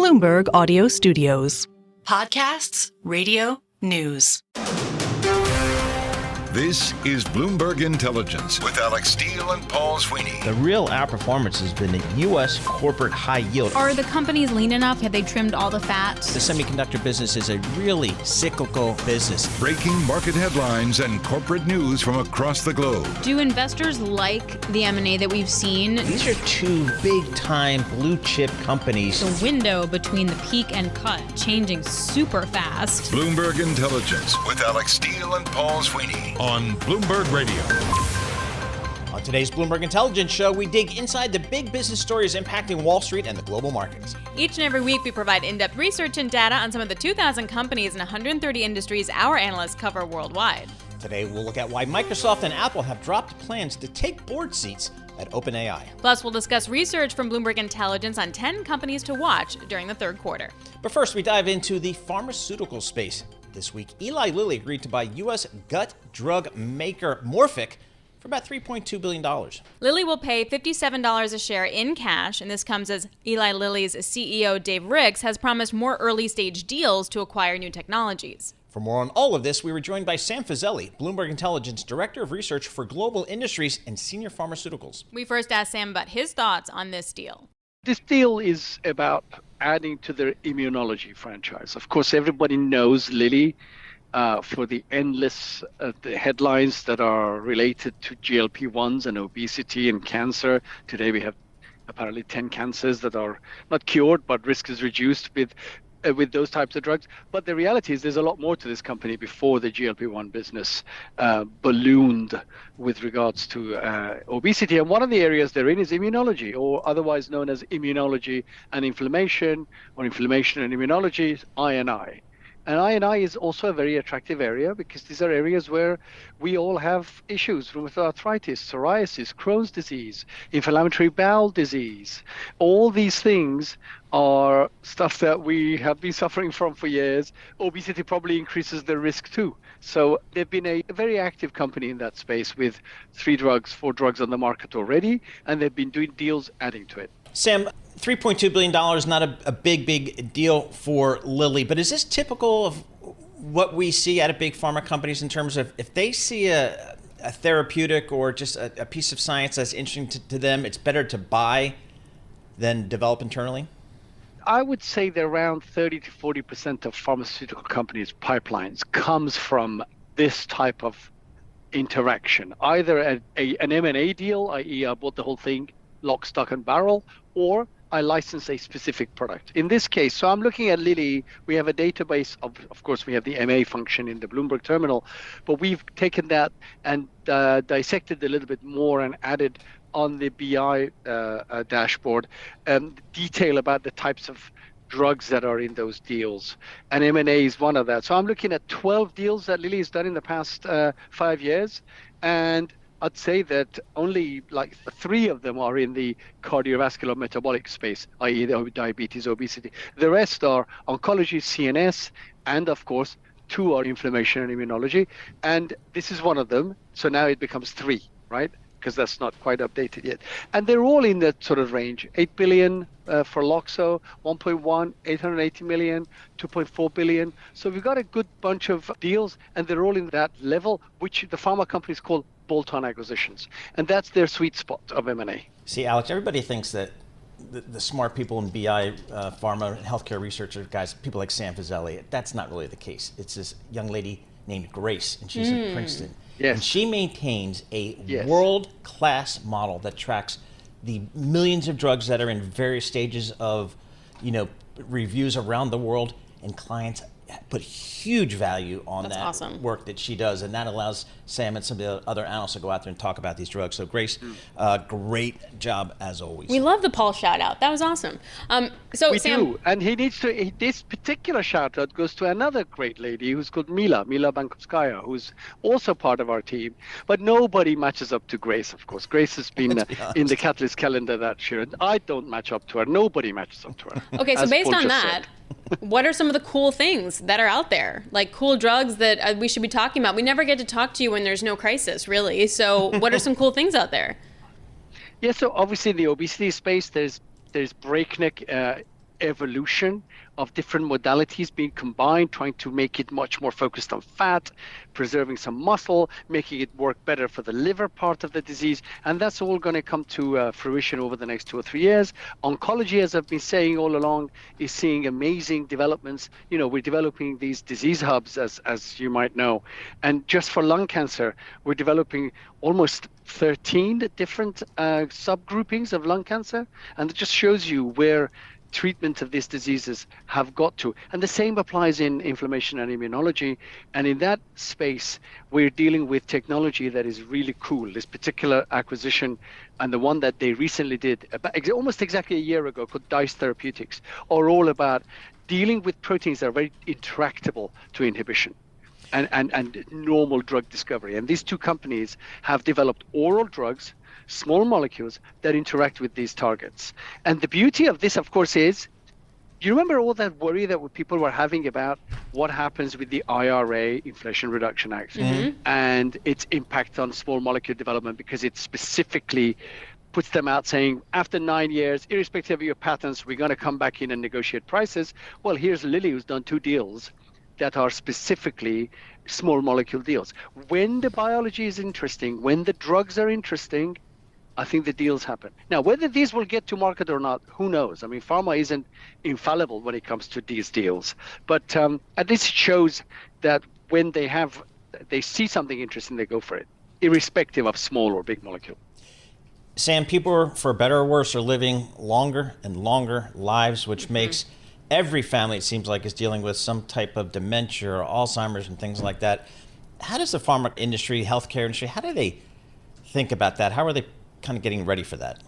Bloomberg Audio Studios. Podcasts, radio, news. This is Bloomberg Intelligence with Alex Steele and Paul Sweeney. The real outperformance has been the U.S. corporate high yield. Are the companies lean enough? Have they trimmed all the fat? The semiconductor business is a really cyclical business. Breaking market headlines and corporate news from across the globe. Do investors like the M&A that we've seen? These are two big-time blue-chip companies. The window between the peak and cut changing super fast. Bloomberg Intelligence with Alex Steele and Paul Sweeney on Bloomberg Radio. On today's Bloomberg Intelligence Show, we dig inside the big business stories impacting Wall Street and the global markets. Each and every week, we provide in-depth research and data on some of the 2,000 companies and 130 industries our analysts cover worldwide. Today, we'll look at why Microsoft and Apple have dropped plans to take board seats at OpenAI. Plus, we'll discuss research from Bloomberg Intelligence on 10 companies to watch during the third quarter. But first, we dive into the pharmaceutical space. This week, Eli Lilly agreed to buy U.S. gut drug maker Morphic for about $3.2 billion. Lilly will pay $57 a share in cash, and this comes as Eli Lilly's CEO Dave Ricks has promised more early-stage deals to acquire new technologies. For more on all of this, we were joined by Sam Fazeli, Bloomberg Intelligence Director of Research for Global Industries and Senior Pharmaceuticals. We first asked Sam about his thoughts on this deal. This deal is about adding to their immunology franchise. Of course, everybody knows Lilly for the endless the headlines that are related to GLP-1s and obesity and cancer. Today we have apparently 10 cancers that are not cured, but risk is reduced with those types of drugs. But the reality is there's a lot more to this company before the GLP-1 business ballooned with regards to obesity. And one of the areas they're in is immunology, or otherwise known as immunology and inflammation, or inflammation and immunology, I&I. And I&I is also a very attractive area because these are areas where we all have issues: rheumatoid arthritis, psoriasis, Crohn's disease, inflammatory bowel disease. All these things are stuff that we have been suffering from for years. Obesity probably increases the risk too. So they've been a very active company in that space with 4 drugs on the market already, and they've been doing deals adding to it. Sam, $3.2 billion is not a big deal for Lilly, but is this typical of what we see out of big pharma companies in terms of if they see a therapeutic or just a piece of science that's interesting to them, it's better to buy than develop internally? I would say that around 30 to 40% of pharmaceutical companies' pipelines comes from this type of interaction, either an M&A deal, i.e. I bought the whole thing, lock, stock, and barrel, or I license a specific product. In this case, so I'm looking at Lilly. We have a database of course, we have the MA function in the Bloomberg terminal, but we've taken that and dissected a little bit more and added on the BI dashboard detail about the types of drugs that are in those deals. And M&A is one of that. So I'm looking at 12 deals that Lilly has done in the past 5 years. And I'd say that only like 3 of them are in the cardiovascular metabolic space, i.e. diabetes, obesity. The rest are oncology, CNS, and of course, 2 are inflammation and immunology. And this is one of them. So now it becomes 3, right? Because that's not quite updated yet. And they're all in that sort of range. 8 billion for Loxo, 1.1, 880 million, 2.4 billion. So we've got a good bunch of deals, and they're all in that level, which the pharma companies call bolt-on acquisitions. And that's their sweet spot of M&A. See, Alex, everybody thinks that the smart people in BI, pharma, healthcare researchers, guys, people like Sam Fazeli, that's not really the case. It's this young lady named Grace, and she's at Princeton. Yes. And she maintains a world-class model that tracks the millions of drugs that are in various stages of, reviews around the world, and clients put huge value on work that she does, and that allows Sam and some of the other analysts to go out there and talk about these drugs. So Grace, great job as always. We love the Paul shout out. That was awesome. We do, and this particular shout out goes to another great lady who's called Mila Bankovskaya, who's also part of our team, but nobody matches up to Grace, of course. Grace has been in the Catalyst calendar that year, and I don't match up to her. Nobody matches up to her. Okay, so based on that, what are some of the cool things that are out there? Like cool drugs that we should be talking about? We never get to talk to you when there's no crisis, really. So what are some cool things out there? Yeah, so obviously in the obesity space, there's breakneck evolution of different modalities being combined, trying to make it much more focused on fat, preserving some muscle, making it work better for the liver part of the disease. And that's all going to come to fruition over the next 2 or 3 years. Oncology, as I've been saying all along, is seeing amazing developments. We're developing these disease hubs, as you might know. And just for lung cancer, we're developing almost 13 different subgroupings of lung cancer. And it just shows you where treatment of these diseases have got to. And the same applies in inflammation and immunology. And in that space, we're dealing with technology that is really cool. This particular acquisition and the one that they recently did almost exactly a year ago, called DICE Therapeutics, are all about dealing with proteins that are very intractable to inhibition and normal drug discovery. And these two companies have developed oral drugs, small molecules that interact with these targets. And the beauty of this, of course, is, you remember all that worry that people were having about what happens with the IRA, Inflation Reduction Act, and its impact on small molecule development, because it specifically puts them out saying, after 9 years, irrespective of your patents, we're going to come back in and negotiate prices. Well, here's Lilly, who's done 2 deals that are specifically small molecule deals. When the biology is interesting, when the drugs are interesting, I think the deals happen. Now, whether these will get to market or not, who knows? I mean, pharma isn't infallible when it comes to these deals. But at least it shows that when they see something interesting, they go for it, irrespective of small or big molecule. Sam, people, for better or worse, are living longer and longer lives, which makes every family, it seems like, is dealing with some type of dementia or Alzheimer's and things like that. How does the pharma industry, healthcare industry, how do they think about that? How are they kind of getting ready for that?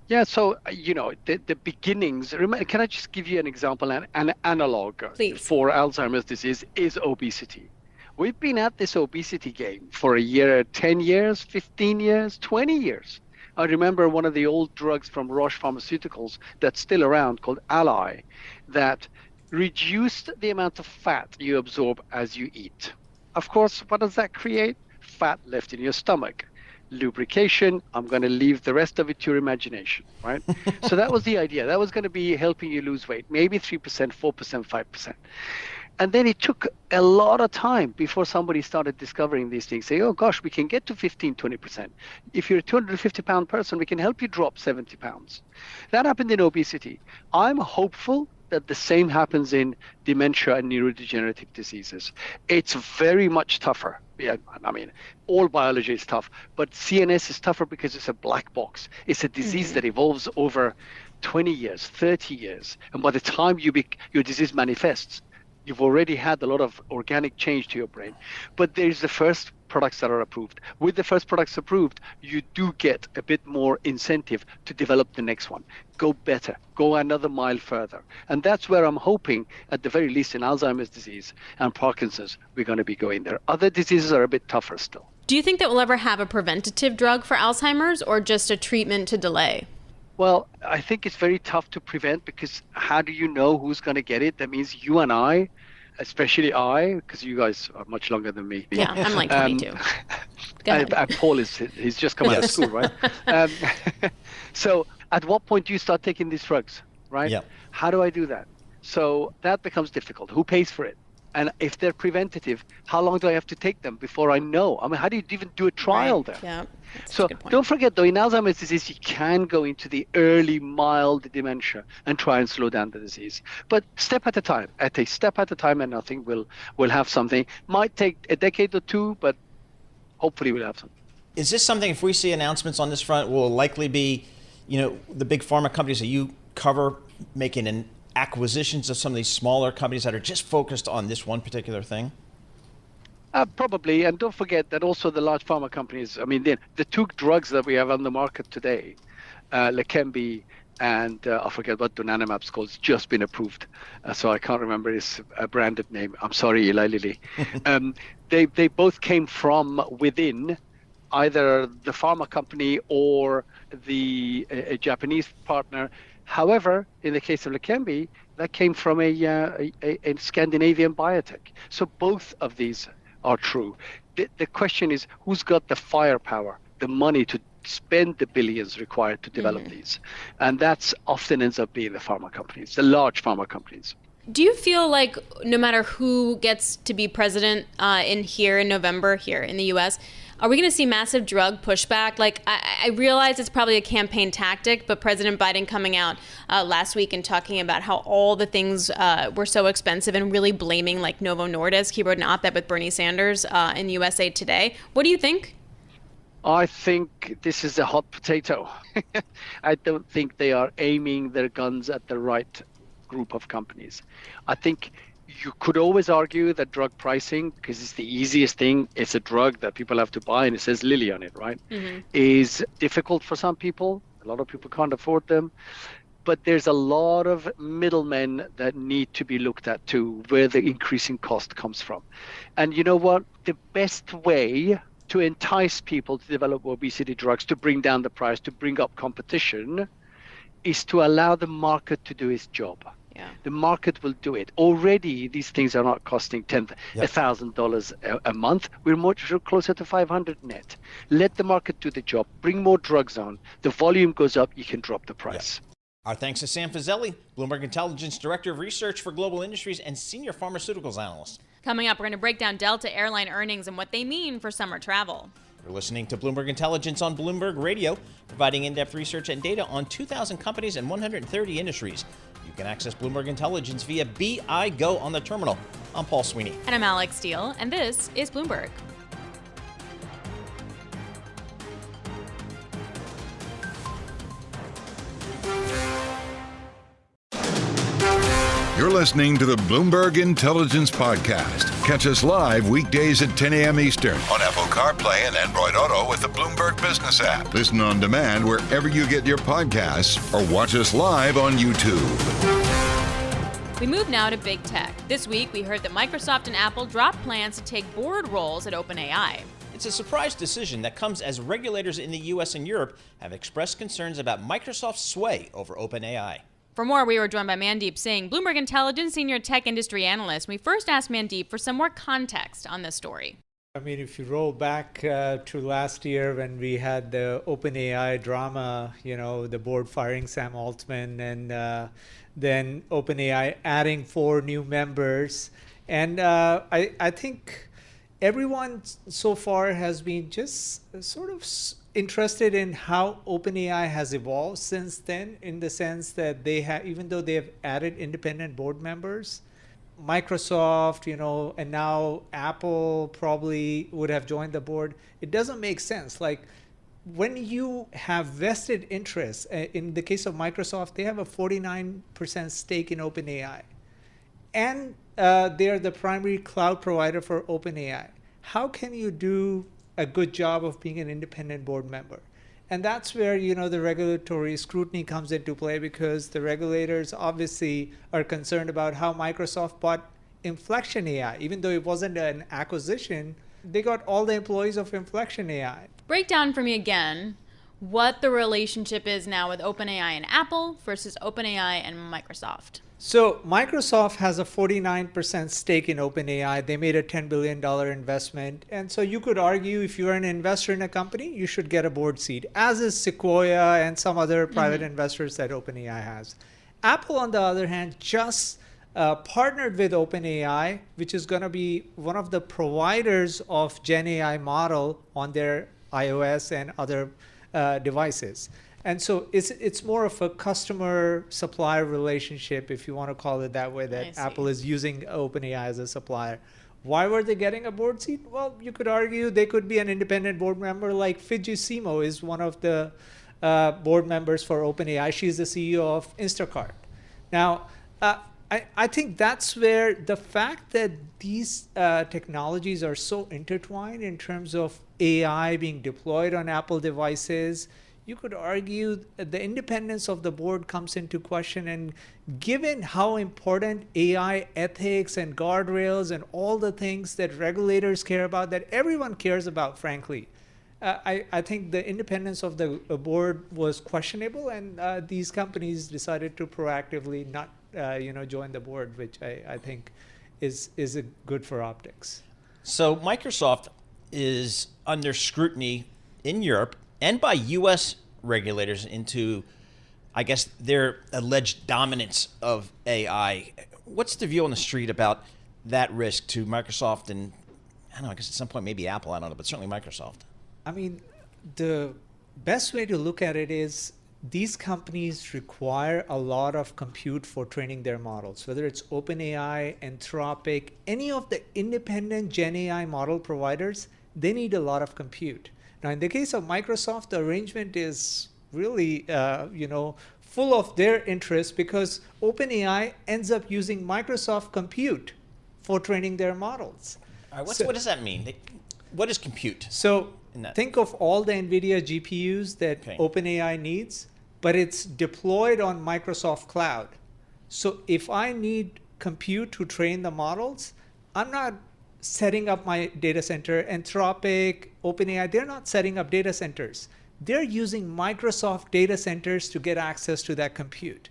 Yeah, so, the beginnings, can I just give you an example, an analog for Alzheimer's disease is obesity. We've been at this obesity game for a year, 10 years, 15 years, 20 years. I remember one of the old drugs from Roche Pharmaceuticals that's still around, called Eli, that reduced the amount of fat you absorb as you eat. Of course, what does that create? Fat left in your stomach. Lubrication, I'm going to leave the rest of it to your imagination, right? So that was the idea. That was going to be helping you lose weight, maybe 3%, 4%, 5%. And then it took a lot of time before somebody started discovering these things, say, oh gosh, we can get to 15, 20%. If you're a 250-pound person, we can help you drop 70 pounds. That happened in obesity. I'm hopeful that the same happens in dementia and neurodegenerative diseases. It's very much tougher. Yeah, I mean, all biology is tough, but CNS is tougher because it's a black box. It's a disease that evolves over 20 years, 30 years. And by the time your disease manifests, you've already had a lot of organic change to your brain. But there's the first products that are approved. With the first products approved, you do get a bit more incentive to develop the next one. Go better, go another mile further. And that's where I'm hoping, at the very least in Alzheimer's disease and Parkinson's, we're going to be going there. Other diseases are a bit tougher still. Do you think that we'll ever have a preventative drug for Alzheimer's, or just a treatment to delay? Well, I think it's very tough to prevent, because how do you know who's going to get it? That means you and I, especially I, because you guys are much longer than me. Yeah, I'm like 22. And Paul he's just come out of school, right? So at what point do you start taking these drugs, right? Yeah. How do I do that? So that becomes difficult. Who pays for it? And if they're preventative, how long do I have to take them before I know? I mean, how do you even do a trial there? Yeah. So don't forget, though, in Alzheimer's disease, you can go into the early mild dementia and try and slow down the disease. But step at a time, and I think we'll have something. Might take a decade or two, but hopefully we'll have something. Is this something, if we see announcements on this front, will likely be, the big pharma companies that you cover making acquisitions of some of these smaller companies that are just focused on this one particular thing? Probably, and don't forget that also the large pharma companies, I mean, the 2 drugs that we have on the market today, Leqembi and I forget what donanemab's called, it's just been approved, so I can't remember its branded name. I'm sorry, Eli Lilly. They both came from within either the pharma company or a Japanese partner. However, in the case of Leqembi, that came from a Scandinavian biotech. So both of these are true. The question is, who's got the firepower, the money to spend the billions required to develop these. And that's often ends up being the pharma companies, the large pharma companies. Do you feel like no matter who gets to be president in November here in the U.S., are we going to see massive drug pushback? Like, I realize it's probably a campaign tactic, but President Biden coming out last week and talking about how all the things were so expensive and really blaming like Novo Nordisk. He wrote an op-ed with Bernie Sanders in USA Today. What do you think? I think this is a hot potato. I don't think they are aiming their guns at the right group of companies. I think you could always argue that drug pricing, because it's the easiest thing, it's a drug that people have to buy and it says Lilly on it, right? Is difficult for some people. A lot of people can't afford them. But there's a lot of middlemen that need to be looked at too, where the increasing cost comes from. And you know what? The best way to entice people to develop obesity drugs, to bring down the price, to bring up competition, is to allow the market to do its job. Yeah. The market will do it. Already, these things are not costing $1,000 a month. We're much closer to 500 net. Let the market do the job. Bring more drugs on. The volume goes up. You can drop the price. Yeah. Our thanks to Sam Fazeli, Bloomberg Intelligence Director of Research for Global Industries and Senior Pharmaceuticals Analyst. Coming up, we're going to break down Delta Airline earnings and what they mean for summer travel. You're listening to Bloomberg Intelligence on Bloomberg Radio, providing in-depth research and data on 2,000 companies and 130 industries. You can access Bloomberg Intelligence via BI Go on the terminal. I'm Paul Sweeney. And I'm Alex Steele, and this is Bloomberg. You're listening to the Bloomberg Intelligence Podcast. Catch us live weekdays at 10 a.m. Eastern on Apple CarPlay and Android Auto with the Bloomberg Business app. Listen on demand wherever you get your podcasts or watch us live on YouTube. We move now to big tech. This week, we heard that Microsoft and Apple dropped plans to take board roles at OpenAI. It's a surprise decision that comes as regulators in the U.S. and Europe have expressed concerns about Microsoft's sway over OpenAI. For more, we were joined by Mandeep Singh, Bloomberg Intelligence Senior Tech Industry Analyst. We first asked Mandeep for some more context on this story. I mean, if you roll back to last year when we had the OpenAI drama, you know, the board firing Sam Altman and then OpenAI adding 4 new members. And I think everyone so far has been just sort of interested in how OpenAI has evolved since then, in the sense that they have, even though they have added independent board members, Microsoft, you know, and now Apple probably would have joined the board. It doesn't make sense. Like, when you have vested interests, in the case of Microsoft, they have a 49% stake in OpenAI, and they are the primary cloud provider for OpenAI. How can you do a good job of being an independent board member? And that's where, you know, the regulatory scrutiny comes into play, because the regulators obviously are concerned about how Microsoft bought Inflection AI. Even though it wasn't an acquisition, they got all the employees of Inflection AI. Break down for me again what the relationship is now with OpenAI and Apple versus OpenAI and Microsoft. So Microsoft has a 49% stake in OpenAI. They made a $10 billion investment. And so you could argue, if you're an investor in a company, you should get a board seat, as is Sequoia and some other private investors that OpenAI has. Apple, on the other hand, just partnered with OpenAI, which is going to be one of the providers of Gen AI model on their iOS and other devices. And so it's more of a customer-supplier relationship, if you want to call it that way, that Apple is using OpenAI as a supplier. Why were they getting a board seat? Well, you could argue they could be an independent board member, like Fujisimo is one of the board members for OpenAI. She's the CEO of Instacart. Now, I think that's where the fact that these technologies are so intertwined in terms of AI being deployed on Apple devices, you could argue the independence of the board comes into question. And given how important AI ethics and guardrails and all the things that regulators care about, that everyone cares about, frankly, I think the independence of the board was questionable, and these companies decided to proactively not join the board, which I think is good for optics. So Microsoft is under scrutiny in Europe and by U.S. regulators into, I guess, their alleged dominance of AI. What's the view on the street about that risk to Microsoft and, I don't know, I guess at some point maybe Apple, I don't know, but certainly Microsoft? I mean, the best way to look at it is these companies require a lot of compute for training their models, whether it's OpenAI, Anthropic, any of the independent Gen AI model providers, they need a lot of compute. Now, in the case of Microsoft, the arrangement is really, full of their interest because OpenAI ends up using Microsoft compute for training their models. All right, what does that mean? What is compute? So think of all the NVIDIA GPUs that OpenAI needs, but it's deployed on Microsoft Cloud. So if I need compute to train the models, I'm not setting up my data center. Anthropic, OpenAI, they're not setting up data centers. They're using Microsoft data centers to get access to that compute.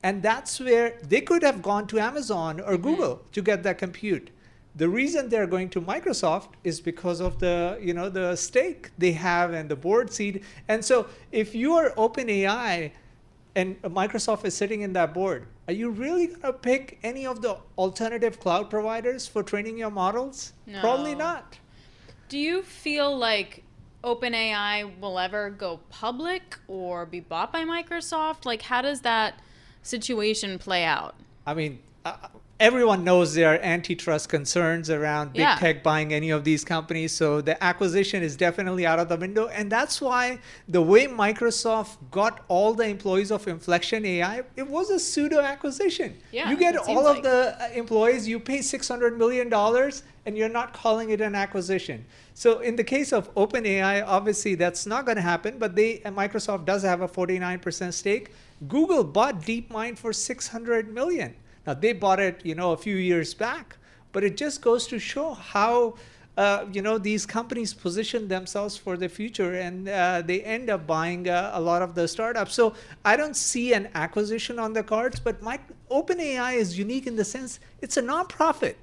And that's where they could have gone to Amazon or Google to get that compute. The reason they're going to Microsoft is because of the stake they have and the board seat. And so if you are OpenAI and Microsoft is sitting in that board, are you really going to pick any of the alternative cloud providers for training your models? No. Probably not. Do you feel like OpenAI will ever go public or be bought by Microsoft? Like, how does that situation play out? I mean, everyone knows there are antitrust concerns around big tech buying any of these companies. So the acquisition is definitely out of the window. And that's why the way Microsoft got all the employees of Inflection AI, it was a pseudo acquisition. Yeah, you get all of the employees, you pay $600 million, and you're not calling it an acquisition. So in the case of OpenAI, obviously that's not going to happen, but Microsoft does have a 49% stake. Google bought DeepMind for $600 million. Now, they bought it, a few years back, but it just goes to show how, these companies position themselves for the future, and they end up buying a lot of the startups. So I don't see an acquisition on the cards, but OpenAI is unique in the sense it's a nonprofit.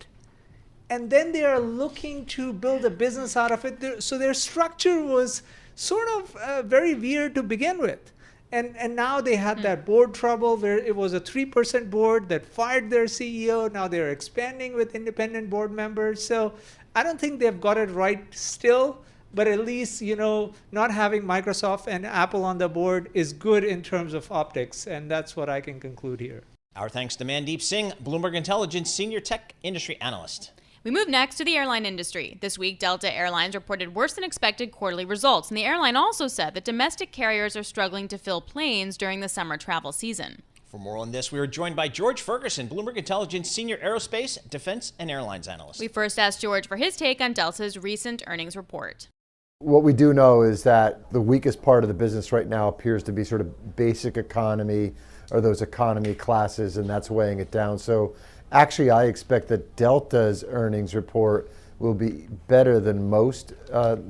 And then they are looking to build a business out of it. So their structure was sort of very weird to begin with. And now they had that board trouble where it was a 3% board that fired their CEO. Now they're expanding with independent board members. So I don't think they've got it right still, but at least, not having Microsoft and Apple on the board is good in terms of optics. And that's what I can conclude here. Our thanks to Mandeep Singh, Bloomberg Intelligence Senior Tech Industry Analyst. We move next to the airline industry. This week, Delta Airlines reported worse than expected quarterly results, and the airline also said that domestic carriers are struggling to fill planes during the summer travel season. For more on this, we are joined by George Ferguson, Bloomberg Intelligence Senior Aerospace, Defense, and Airlines Analyst. We first asked George for his take on Delta's recent earnings report. What we do know is that the weakest part of the business right now appears to be sort of basic economy or those economy classes, and that's weighing it down. So actually, I expect that Delta's earnings report will be better than most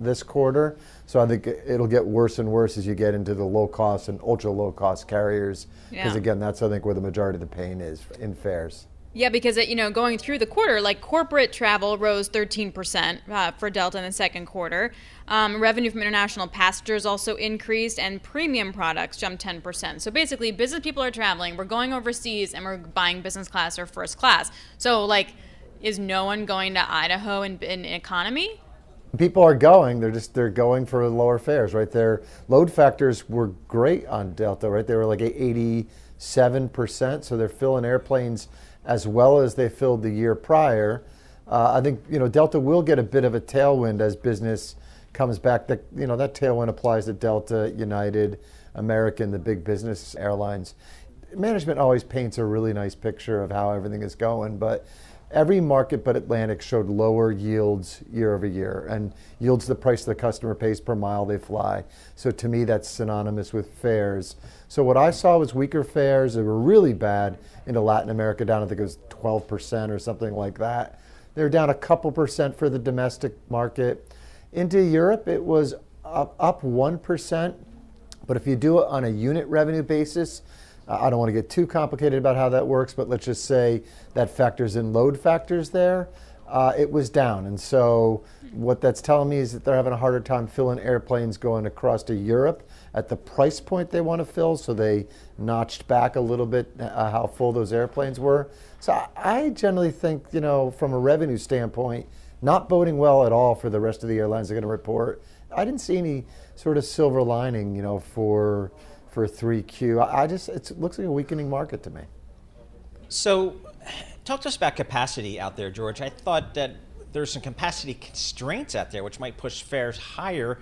this quarter. So I think it'll get worse and worse as you get into the low cost and ultra low cost carriers. Because again, that's I think where the majority of the pain is in fares. Yeah, because going through the quarter, like corporate travel rose 13% for Delta in the second quarter. Revenue from international passengers also increased, and premium products jumped 10%. So basically, business people are traveling. We're going overseas, and we're buying business class or first class. So is no one going to Idaho in economy? People are going. They're going for lower fares, right? Their load factors were great on Delta, right? They were like 87%. So they're filling airplanes as well as they filled the year prior. I think Delta will get a bit of a tailwind as business comes back. That tailwind applies to Delta, United, American, the big business airlines. Management always paints a really nice picture of how everything is going, but every market but Atlantic showed lower yields year over year, and yields the price the customer pays per mile they fly. So to me, that's synonymous with fares. So what I saw was weaker fares. They were really bad into Latin America, down I think it was 12% or something like that. They were down a couple percent for the domestic market. Into Europe, it was up 1%. But if you do it on a unit revenue basis, I don't want to get too complicated about how that works, but let's just say that factors in load factors there. it was down. And so what that's telling me is that they're having a harder time filling airplanes going across to Europe at the price point they want to fill. So they notched back a little bit how full those airplanes were. So I generally think, from a revenue standpoint, not boding well at all for the rest of the airlines they're going to report. I didn't see any sort of silver lining, for 3Q. It looks like a weakening market to me. So talk to us about capacity out there, George. I thought that there's some capacity constraints out there which might push fares higher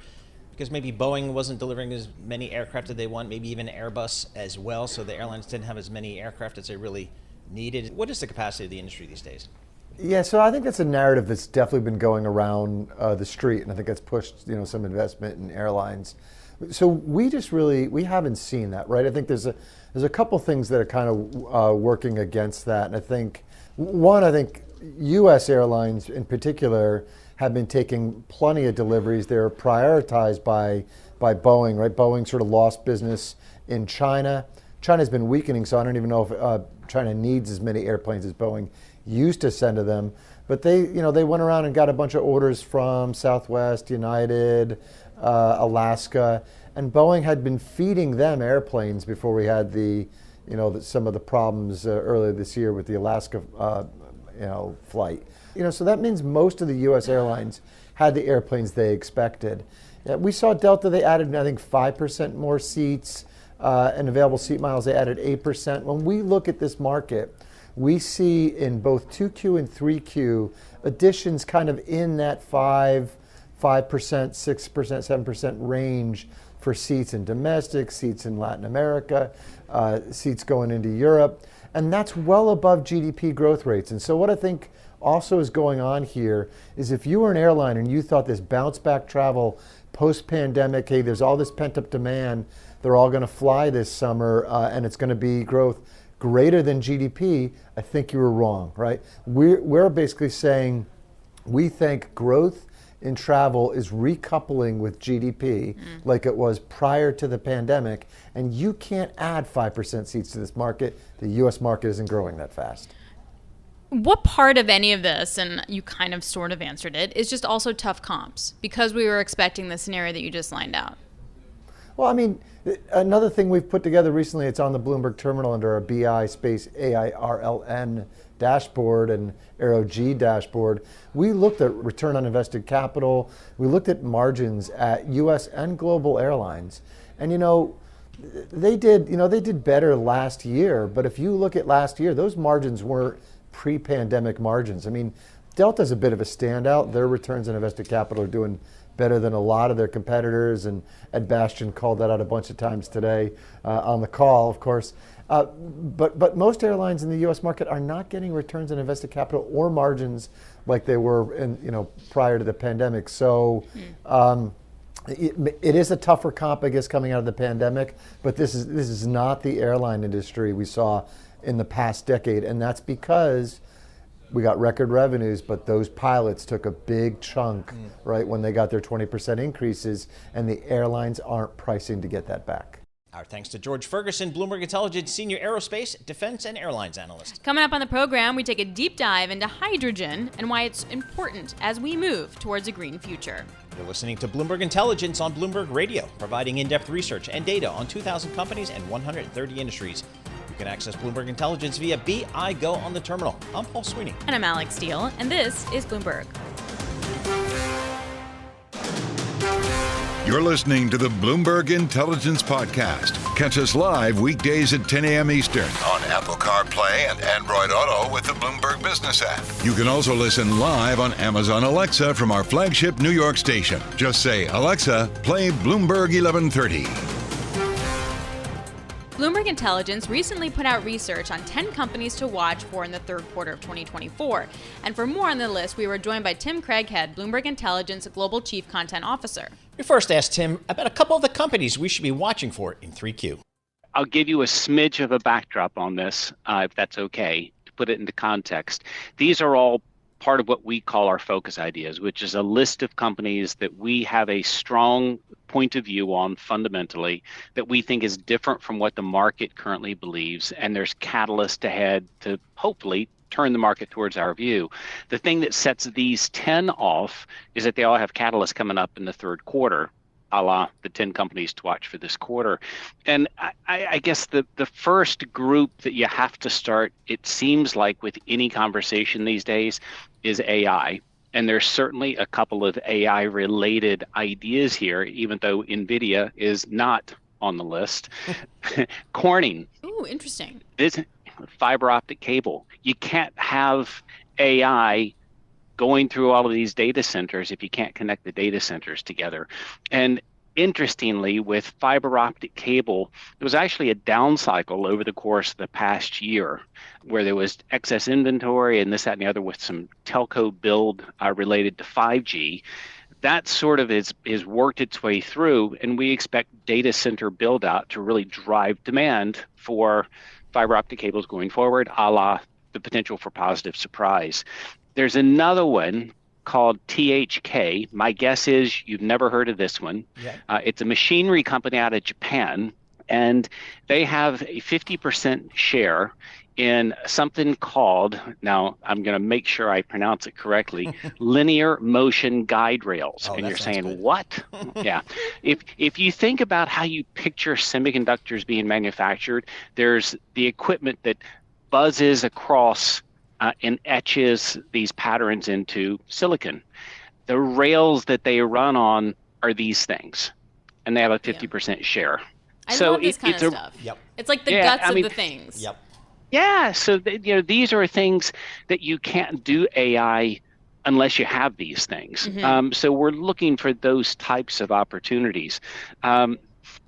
because maybe Boeing wasn't delivering as many aircraft as they want, maybe even Airbus as well, so the airlines didn't have as many aircraft as they really needed. What is the capacity of the industry these days? Yeah, so I think that's a narrative that's definitely been going around the street, and I think that's pushed some investment in airlines. So we haven't seen that, right? I think there's a couple things that are kind of working against that, and I think U.S. airlines in particular have been taking plenty of deliveries. They're prioritized by Boeing, right? Boeing sort of lost business in China. China's been weakening, so I don't even know if China needs as many airplanes as Boeing used to send to them. But they went around and got a bunch of orders from Southwest, United, Alaska, and Boeing had been feeding them airplanes before we had some of the problems earlier this year with the Alaska flight. So that means most of the U.S. airlines had the airplanes they expected. We saw Delta, they added, I think, 5% more seats, and available seat miles, they added 8%. When we look at this market, we see in both 2Q and 3Q additions kind of in that 5%, 6%, 7% range for seats in domestic, seats in Latin America, seats going into Europe. And that's well above GDP growth rates. And so what I think also is going on here is if you were an airline and you thought this bounce back travel post-pandemic, hey, there's all this pent up demand, they're all going to fly this summer, and it's going to be growth greater than GDP, I think you were wrong, right? We're basically saying we think growth in travel is recoupling with GDP like it was prior to the pandemic, and you can't add 5% seats to this market. The US market isn't growing that fast. What part of any of this, and you kind of sort of answered it, is just also tough comps because we were expecting the scenario that you just lined out? Well, I mean, another thing we've put together recently, it's on the Bloomberg terminal under our BI space AIRLN dashboard and AeroG dashboard. We looked at return on invested capital. We looked at margins at U.S. and global airlines. And they did better last year, but if you look at last year, those margins weren't pre-pandemic margins. I mean, Delta's a bit of a standout. Their returns on invested capital are doing better than a lot of their competitors, and Ed Bastian called that out a bunch of times today on the call, of course. But most airlines in the U.S. market are not getting returns on invested capital or margins like they were prior to the pandemic. So it is a tougher comp, I guess, coming out of the pandemic. But this is not the airline industry we saw in the past decade, and that's because we got record revenues, but those pilots took a big chunk, right, when they got their 20% increases, and the airlines aren't pricing to get that back. Our thanks to George Ferguson, Bloomberg Intelligence Senior Aerospace, Defense, and Airlines Analyst. Coming up on the program, we take a deep dive into hydrogen and why it's important as we move towards a green future. You're listening to Bloomberg Intelligence on Bloomberg Radio, providing in-depth research and data on 2,000 companies and 130 industries. You can access Bloomberg Intelligence via BI Go on the terminal. I'm Paul Sweeney. And I'm Alex Steele, and this is Bloomberg. You're listening to the Bloomberg Intelligence Podcast. Catch us live weekdays at 10 a.m. Eastern on Apple CarPlay and Android Auto with the Bloomberg Business app. You can also listen live on Amazon Alexa from our flagship New York station. Just say, Alexa, play Bloomberg 1130. Bloomberg Intelligence recently put out research on 10 companies to watch for in the third quarter of 2024. And for more on the list, we were joined by Tim Craighead, Bloomberg Intelligence Global Chief Content Officer. We first asked Tim about a couple of the companies we should be watching for in 3Q. I'll give you a smidge of a backdrop on this, if that's okay, to put it into context. These are all part of what we call our focus ideas, which is a list of companies that we have a strong point of view on fundamentally that we think is different from what the market currently believes. And there's catalyst ahead to hopefully turn the market towards our view. The thing that sets these 10 off is that they all have catalysts coming up in the third quarter, a la the 10 companies to watch for this quarter. And I guess the first group that you have to start, it seems like with any conversation these days, is AI. And there's certainly a couple of AI related ideas here, even though NVIDIA is not on the list. Corning. Ooh, interesting. This fiber optic cable. You can't have AI going through all of these data centers if you can't connect the data centers together. And interestingly, with fiber optic cable, there was actually a down cycle over the course of the past year where there was excess inventory and this, that, and the other with some telco build related to 5G. That sort of is worked its way through, and we expect data center build out to really drive demand for fiber optic cables going forward, a la the potential for positive surprise. There's another one called THK. My guess is you've never heard of this one. Yeah. It's a machinery company out of Japan, and they have a 50% share in something called, now I'm going to make sure I pronounce it correctly, linear motion guide rails. Oh, and you're saying, good. What? Yeah. If you think about how you picture semiconductors being manufactured, there's the equipment that buzzes across and etches these patterns into silicon. The rails that they run on are these things, and they have a 50% share. I love this kind of stuff. Yep. It's like the guts of the things. Yep. Yeah, so these are things that you can't do AI unless you have these things. Mm-hmm. So we're looking for those types of opportunities.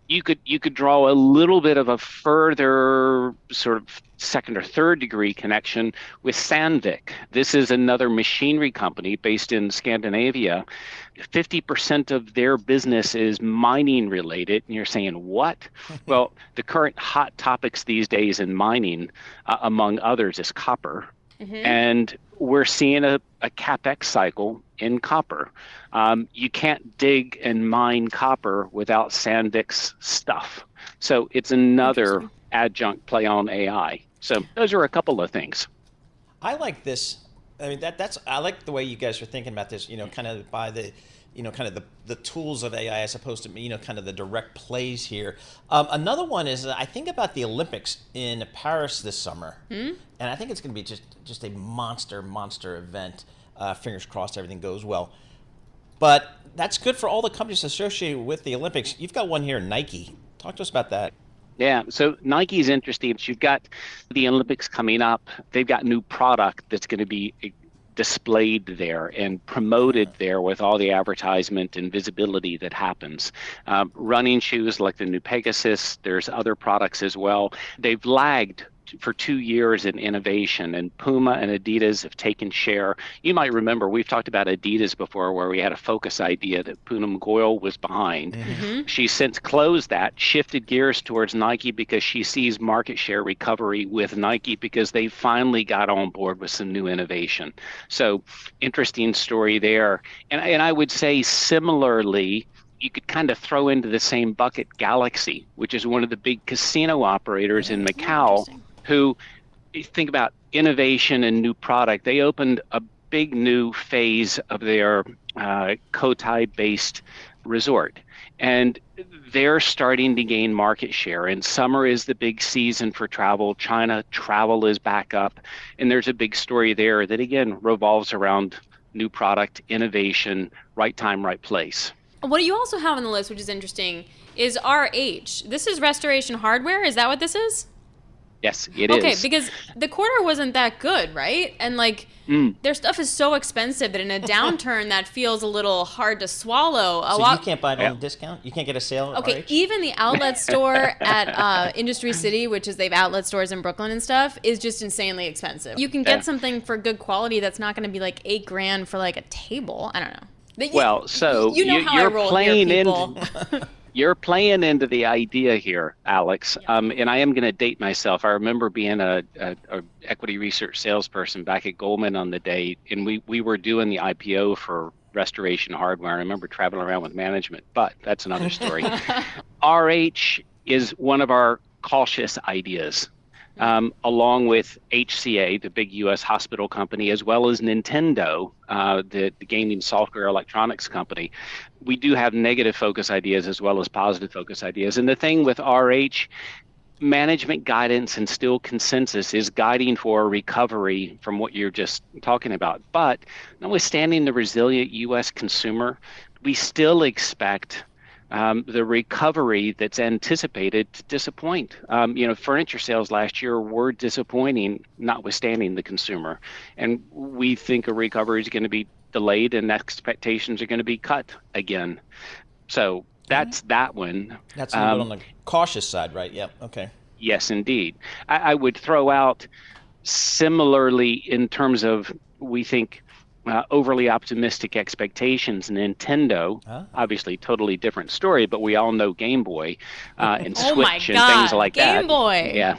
You could draw a little bit of a further sort of second or third degree connection with Sandvik. This is another machinery company based in Scandinavia. 50% of their business is mining related. And you're saying, what? Well, the current hot topics these days in mining, among others, is copper. Mm-hmm. And we're seeing a CapEx cycle in copper. You can't dig and mine copper without Sandvik's stuff. So it's another adjunct play on AI. So those are a couple of things. I like this. I mean, I like the way you guys are thinking about this, kind of by the, kind of the tools of AI as opposed to, kind of the direct plays here. Another one is I think about the Olympics in Paris this summer. Mm-hmm. And I think it's going to be just a monster event. Fingers crossed everything goes well. But that's good for all the companies associated with the Olympics. You've got one here, Nike. Talk to us about that. Yeah, so Nike is interesting. You've got the Olympics coming up. They've got new product that's going to be displayed there and promoted there with all the advertisement and visibility that happens. Running shoes like the new Pegasus, there's other products as well. They've lagged for 2 years in innovation, and Puma and Adidas have taken share. You might remember we've talked about Adidas before, where we had a focus idea that Poonam Goyal was behind. Mm-hmm. She's since closed that, shifted gears towards Nike because she sees market share recovery with Nike because they finally got on board with some new innovation. So interesting story there. And I would say similarly, you could kind of throw into the same bucket Galaxy, which is one of the big casino operators in Macau, who, you think about innovation and new product. They opened a big new phase of their Cotai-based resort, and they're starting to gain market share. And summer is the big season for travel. China travel is back up, and there's a big story there that, again, revolves around new product, innovation, right time, right place. What you also have on the list, which is interesting, is RH. This is Restoration Hardware. Is that what this is? Yes, it is. Okay, because the quarter wasn't that good, right? And their stuff is so expensive that in a downturn that feels a little hard to swallow. So you can't buy it on a discount? You can't get a sale at RH? Even the outlet store at Industry City, which is, they've outlet stores in Brooklyn and stuff, is just insanely expensive. You can get something for good quality that's not going to be like $8,000 for like a table. I don't know. Well, so you're playing into you're playing into the idea here, Alex. And I am going to date myself. I remember being a equity research salesperson back at Goldman on the day, and we were doing the IPO for Restoration Hardware. I remember traveling around with management, but that's another story. RH is one of our cautious ideas. along with HCA, the big U.S. hospital company, as well as Nintendo, the gaming software electronics company. We do have negative focus ideas as well as positive focus ideas. And the thing with RH, management guidance and still consensus is guiding for a recovery from what you're just talking about. But notwithstanding the resilient U.S. consumer, we still expect the recovery that's anticipated to disappoint. Furniture sales last year were disappointing, notwithstanding the consumer. And we think a recovery is going to be delayed and expectations are going to be cut again. So that's that one. That's a little bit on the cautious side, right? Yep. Okay. Yes, indeed. I would throw out similarly in terms of, we think, overly optimistic expectations. Nintendo, obviously totally different story, but we all know Game Boy and Switch and things like that. Game Boy.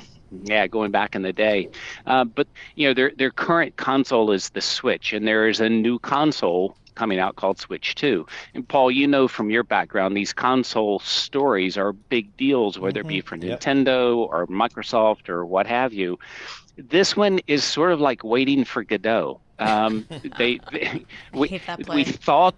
Yeah, going back in the day. But their current console is the Switch, and there is a new console coming out called Switch 2. And Paul, from your background, these console stories are big deals, whether it be for Nintendo or Microsoft or what have you. This one is sort of like Waiting for Godot. We thought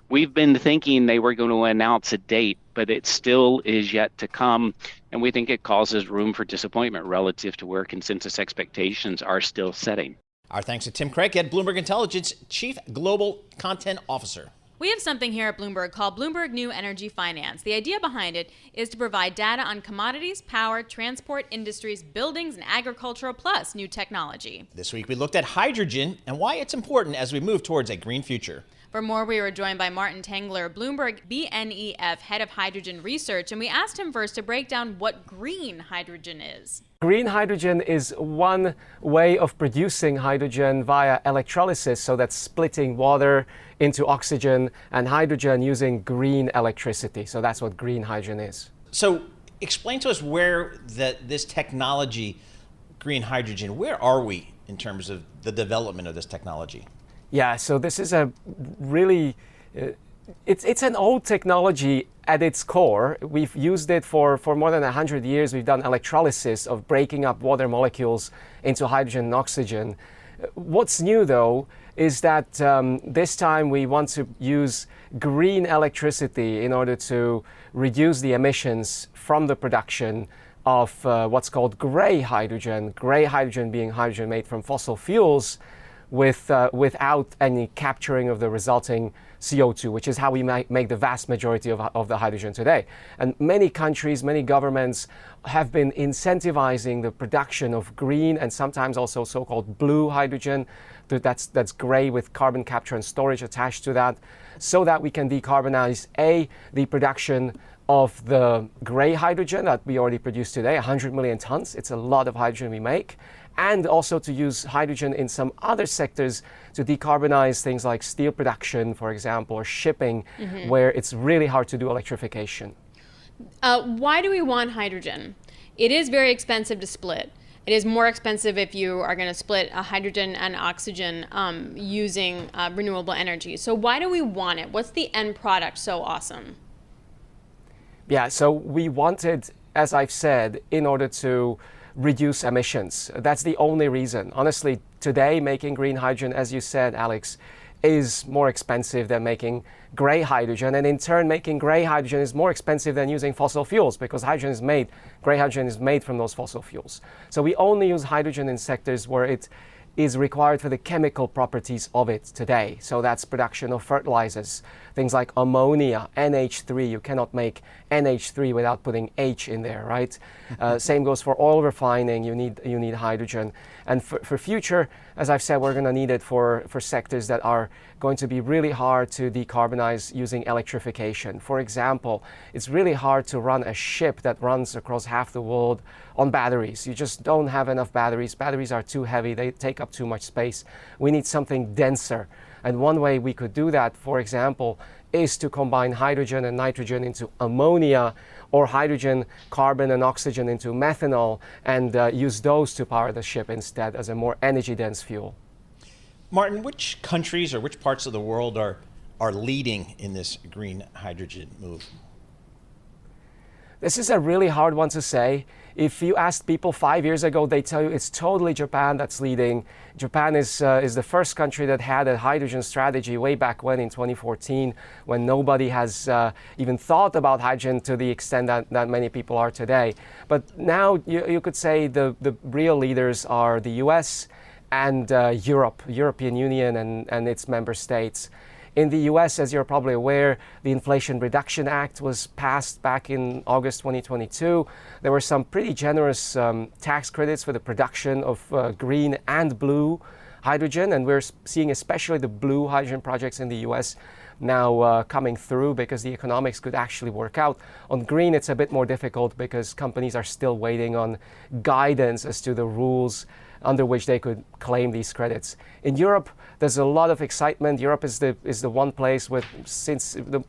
we've been thinking they were going to announce a date, but it still is yet to come. And we think it causes room for disappointment relative to where consensus expectations are still setting. Our thanks to Tim Craighead, Bloomberg Intelligence Chief Global Content Officer. We have something here at Bloomberg called Bloomberg New Energy Finance. The idea behind it is to provide data on commodities, power, transport, industries, buildings, and agricultural, plus new technology. This week we looked at hydrogen and why it's important as we move towards a green future. For more, we were joined by Martin Tengler, Bloomberg BNEF Head of Hydrogen Research, and we asked him first to break down what green hydrogen is. Green hydrogen is one way of producing hydrogen via electrolysis, so that's splitting water into oxygen and hydrogen using green electricity. So that's what green hydrogen is. So explain to us where this technology, green hydrogen, where are we in terms of the development of this technology? Yeah, so this is a really, it's an old technology at its core. We've used it for more than 100 years. We've done electrolysis of breaking up water molecules into hydrogen and oxygen. What's new, though, is that this time we want to use green electricity in order to reduce the emissions from the production of what's called gray hydrogen being hydrogen made from fossil fuels, without any capturing of the resulting CO2, which is how we make the vast majority of the hydrogen today. And many countries, many governments have been incentivizing the production of green and sometimes also so-called blue hydrogen, that's gray with carbon capture and storage attached to that, so that we can decarbonize the production of the gray hydrogen that we already produce today, 100 million tons. It's a lot of hydrogen we make. And also to use hydrogen in some other sectors to decarbonize things like steel production, for example, or shipping, where it's really hard to do electrification. Why do we want hydrogen? It is very expensive to split. It is more expensive if you are going to split hydrogen and oxygen using renewable energy. So why do we want it? What's the end product so awesome? Yeah, so we want it, as I've said, in order to reduce emissions. That's the only reason. Honestly, today making green hydrogen, as you said, Alex, is more expensive than making gray hydrogen. And in turn, making gray hydrogen is more expensive than using fossil fuels because gray hydrogen is made from those fossil fuels. So we only use hydrogen in sectors where it is required for the chemical properties of it today. So that's production of fertilizers, things like ammonia, NH3. You cannot make NH3 without putting H in there, right? Same goes for oil refining. You need hydrogen. And for future, as I've said, we're going to need it for sectors that are going to be really hard to decarbonize using electrification. For example, it's really hard to run a ship that runs across half the world on batteries. You just don't have enough batteries. Batteries are too heavy. They take up too much space. We need something denser. And one way we could do that, for example, is to combine hydrogen and nitrogen into ammonia, or hydrogen, carbon, and oxygen into methanol, and use those to power the ship instead as a more energy-dense fuel. Martin, which countries or which parts of the world are leading in this green hydrogen move? This is a really hard one to say. If you asked people 5 years ago, they tell you it's totally Japan that's leading. Japan is the first country that had a hydrogen strategy way back when in 2014, when nobody has even thought about hydrogen to the extent that many people are today. But now you could say the real leaders are the US and European Union and its member states. In the US, as you're probably aware, the Inflation Reduction Act was passed back in August 2022. There were some pretty generous tax credits for the production of green and blue hydrogen, and we're seeing especially the blue hydrogen projects in the US now coming through because the economics could actually work out. On green, it's a bit more difficult because companies are still waiting on guidance as to the rules under which they could claim these credits. In Europe, there's a lot of excitement. Europe is the one place with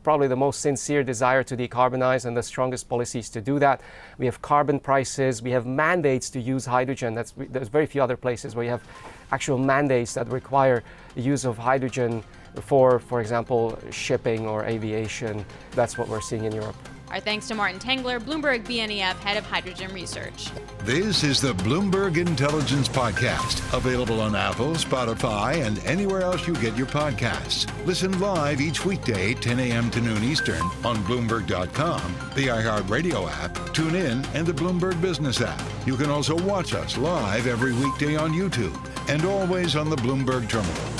probably the most sincere desire to decarbonize and the strongest policies to do that. We have carbon prices. We have mandates to use hydrogen. There's very few other places where you have actual mandates that require the use of hydrogen for example, shipping or aviation. That's what we're seeing in Europe. Our thanks to Martin Tengler, Bloomberg BNEF Head of Hydrogen Research. This is the Bloomberg Intelligence Podcast, available on Apple, Spotify, and anywhere else you get your podcasts. Listen live each weekday, 10 a.m. to noon Eastern on Bloomberg.com, the iHeartRadio app, TuneIn, and the Bloomberg Business app. You can also watch us live every weekday on YouTube and always on the Bloomberg Terminal.